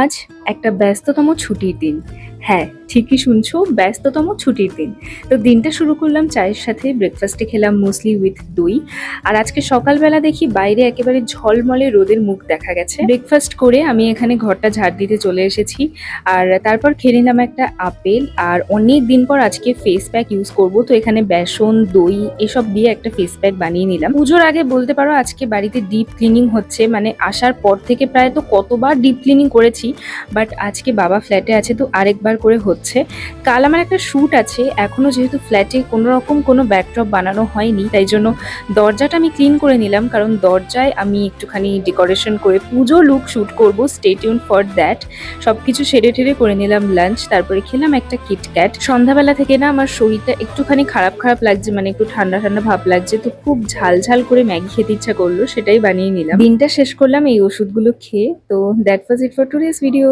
আজ একটা ব্যস্ততম ছুটির দিন। হ্যাঁ, ঠিকই শুনছো, ব্যস্ততম ছুটির দিন। তো দিনটা শুরু করলাম চায়ের সাথে, ব্রেকফাস্টে খেলাম মুসলি উইথ দই। আর আজকে সকালবেলা দেখি বাইরে একেবারে ঝলমলে রোদের মুখ দেখা গেছে। ব্রেকফাস্ট করে আমি এখানে ঘরটা ঝাড় দিতে চলে এসেছি। আর তারপর খেয়ে নিলাম একটা আপেল। আর অনেক দিন পর আজকে ফেস প্যাক ইউজ করব, তো এখানে বেসন, দই এসব দিয়ে একটা ফেস প্যাক বানিয়ে নিলাম। পুজোর আগে বলতে পারো আজকে বাড়িতে ডিপ ক্লিনিং হচ্ছে, মানে আসার পর থেকে প্রায় তো কতবার ডিপ ক্লিনিং করেছি, বাট আজকে বাবা ফ্ল্যাটে আছে তো আরেকবার করে হচ্ছে। কাল আমার একটা শ্যুট আছে, এখনো যেহেতু ফ্ল্যাটে কোনো রকম কোনো ব্যাকড্রপ বানানো হয়নি, তাই জন্য দরজাটা আমি ক্লিন করে নিলাম, কারণ দরজায় আমি একটুখানি ডেকোরেশন করে পুজো লুক শ্যুট করব। Stay tune for that. সবকিছু সেরে টেরে করে নিলাম লাঞ্চ, তারপরে খেলাম একটা কিটক্যাট। সন্ধ্যাবেলা থেকে না আমার শরীরটা একটুখানি খারাপ খারাপ লাগছে, মানে একটু ঠান্ডা ঠান্ডা ভাব লাগছে, তো খুব ঝাল ঝাল করে ম্যাগি খেতে ইচ্ছা করলো, সেটাই বানিয়ে নিলাম। দিনটা শেষ করলাম এই ওষুধগুলো খেয়ে। তো that was it for today's video.